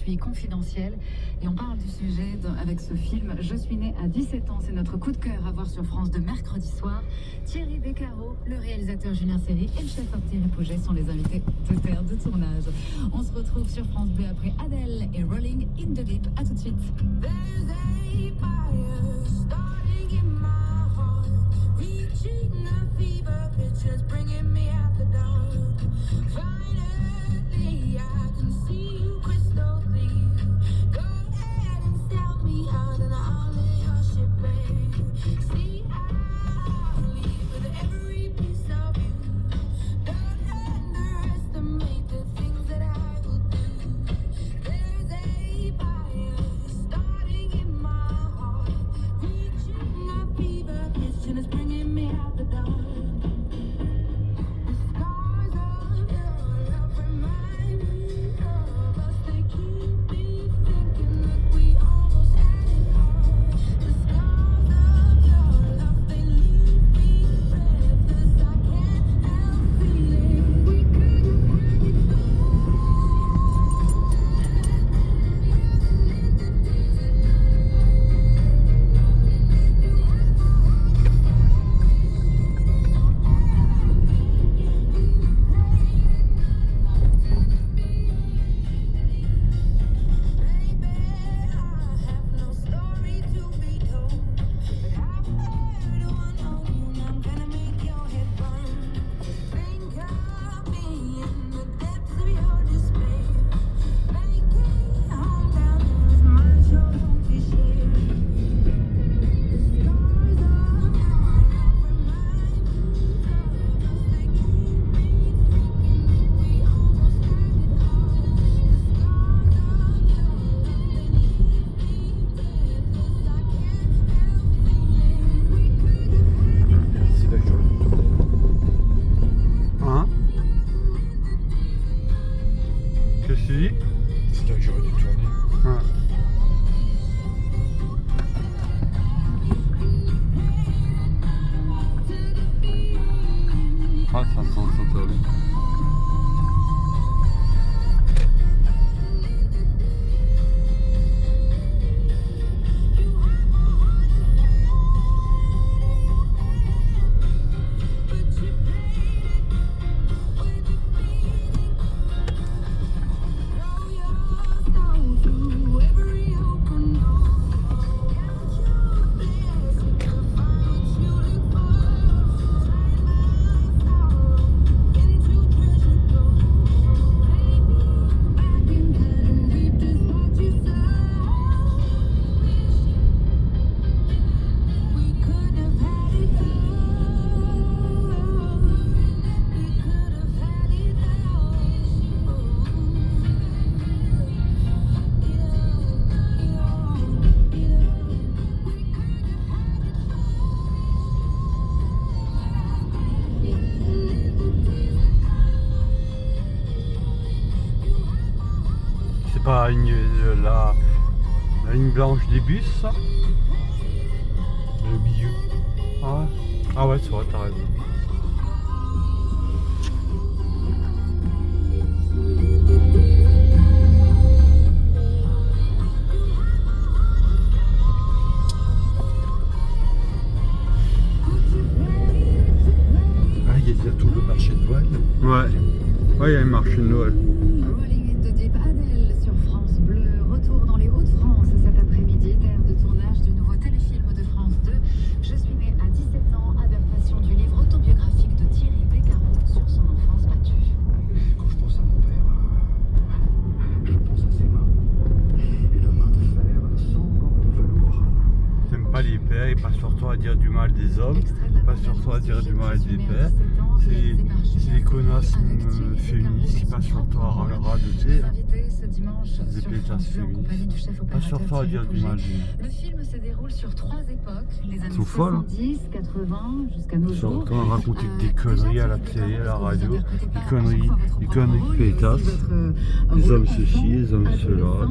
suis confidentielle. Et on parle du sujet avec ce film. Je suis née à 17 ans. C'est notre coup de cœur à voir sur France de mercredi soir. Thierry Beccaro, le réalisateur Julien Seri et le chef-op Thierry Pouget sont les invités de terre de tournage. On se retrouve sur France Bleu après Adele et Rolling in the Deep. À tout de suite. Just bringing me out the dark. Finally, I can see you crystal clear. Go ahead and sell me out, and I'll lay your ship bare. See, I'll leave with every piece of you. Don't underestimate the things that I will do. There's a fire starting in my heart, reaching a fever pitch, and it's bringing me out the dark. C'est là que j'aurais dû tourner. Ah, ça sent ça top. C'est pas la ligne blanche des bus, ça? Le milieu. Ah ouais, ah ouais, c'est vrai, t'as raison. Ah, il y a tout le marché de Noël. Ouais, il y a un marché de Noël. Rolling in the Deep, Adele sur France Bleu. Retour dans les Hauts-de-France cet après-midi, terre de tournage du nouveau téléfilm de France 2. Je suis née à 17 ans, adaptation du livre autobiographique de Thierry Beccaro sur son enfance battue. Quand je pense à mon père, je pense à ses mains. Une main de fer sans gants de velours. T'aimes pas les pères, ils passent leur temps à dire du mal des hommes, ils passent leur temps à dire du mal des pères. C'est les connasses féministes qui passent leur temps à radoter. Des pétasses féministes. Ils passent leur temps à dire du mal. Le film se déroule sur 3 époques, les années Sont folles, hein. 70, 80, jusqu'à nos Ils sont jours. en train de raconter des conneries à la télé, à la radio, des conneries pétasses. Les hommes ceci, les hommes cela.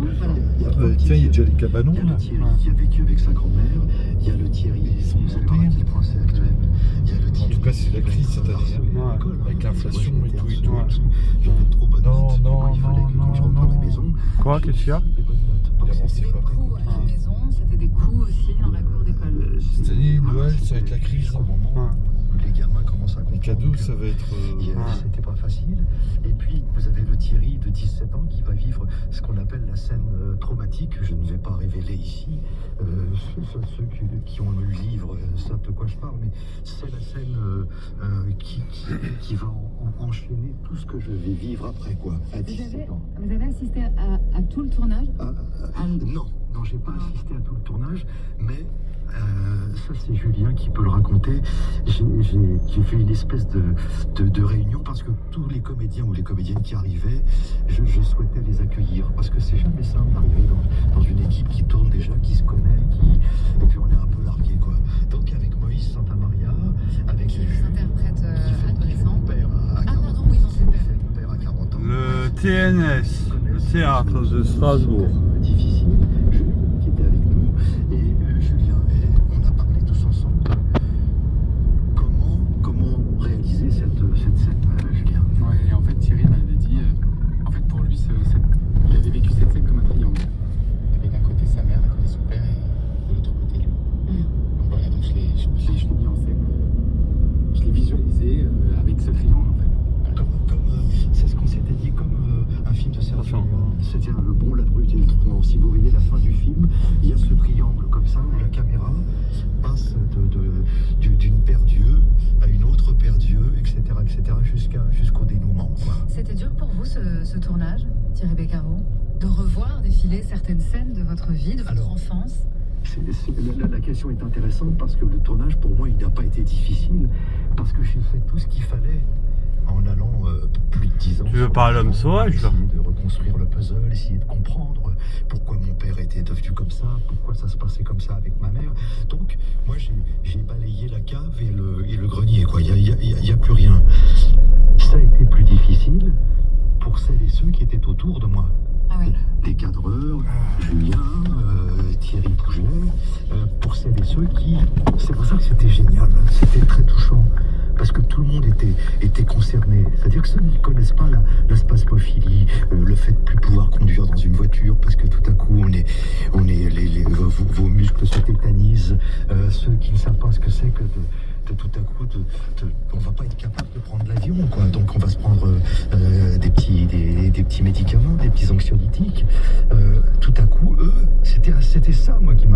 Tiens, il y a déjà les cabanons Il y a là. le Thierry qui a vécu avec sa grand-mère. Il y a le Thierry, Ils sont qui est coincé actuellement. Il y a le En Thierry tout cas, c'est l'actrice cette année. harcelé à Ouais. l'école. hein. Avec l'inflation Moi, j'ai et été tout et harcelé tout. parce que j'avais trop bonne Non, note. non, Il fallait que quand je rentre à la maison, Quoi, j'ai qu'est-ce qu'il y a aussi des bonnes notes. Donc, Il c'était avançait très pas. Coups à la compliqué. maison, c'était des coups aussi dans la cour d'école. Cette année, Noël, ça va être la crise. Jusqu'au moment où les gamins commencent à Les comprendre cadeaux, que ça va être. c'était pas facile. Et puis, vous avez le Thierry de 17 ans qui va vivre ce qu'on appelle la scène traumatique. Je ne vais pas révéler ici. Ceux qui ont lu le livre savent de quoi je parle, mais c'est la scène qui va enchaîner tout ce que je vais vivre après, quoi, à 17 ans. Vous avez assisté à tout le tournage? Non, j'ai pas assisté à tout le tournage, mais ça c'est Julien qui peut le raconter. J'ai fait une espèce de réunion parce que tous les comédiens ou les comédiennes qui arrivaient, je souhaitais les accueillir parce que c'est jamais simple d'arriver dans une équipe qui tourne déjà, qui se connaît, et puis on est un peu largué, quoi. Donc avec Moïse Santamaria, avec Qui vous interprète qui fait adolescent? mon père à Ah 40 pardon, oui, non, c'est qui père. fait mon père à 40 ans. Le TNS, le théâtre de Strasbourg. Difficile. Julien qui était avec nous et Julien, et on a parlé tous ensemble de comment réaliser cette scène, Julien. Ouais, et en fait Thierry m'avait dit, en fait pour lui, il avait vécu cette scène comme un triangle. Il y avait d'un côté sa mère, d'un côté son père et de l'autre côté lui. Donc voilà, donc je l'ai mis en scène, je l'ai visualisé avec ce triangle en fait. Comme c'est ce qu'on s'était dit, comme un film de Sergio Attention. Leone. C'est-à-dire le bon, la brute et le truand. Si vous voyez la fin du film, il y a ce triangle comme ça où la caméra passe d'une paire d'yeux à une autre paire d'yeux, etc., jusqu'au dénouement, quoi. C'était dur pour vous ce tournage, Thierry Beccaro, de revoir défiler certaines scènes de votre vie, de votre Alors, enfance? La question est intéressante parce que le tournage, pour moi, il n'a pas été difficile parce que j'ai fait tout ce qu'il fallait en allant plus de 10 ans. Tu veux sur parler le l'homme front, sauvage, là? essayer de reconstruire le puzzle, essayer de comprendre pourquoi mon père était devenu comme ça, pourquoi ça se passait comme ça avec ma mère. Donc, moi, j'ai balayé la cave et le grenier, quoi. Il y a plus rien. Ça a été plus difficile pour celles et ceux qui étaient autour de moi. Ah ouais. Les cadreurs, Julien, Thierry Pouget, pour celles et ceux qui... C'est pour ça que c'était génial, c'était très touchant, parce que tout le monde était concerné. C'est-à-dire que ceux qui ne connaissent pas la spasmophilie, le fait de ne plus pouvoir conduire dans une voiture, parce que tout à coup, vos muscles se tétanisent, ceux qui ne savent pas ce que c'est que tout à coup, on va pas être capable de prendre l'avion, quoi. Donc on va se prendre des petits médicaments, des petits anxiolytiques. Tout à coup, eux, c'était ça, moi, qui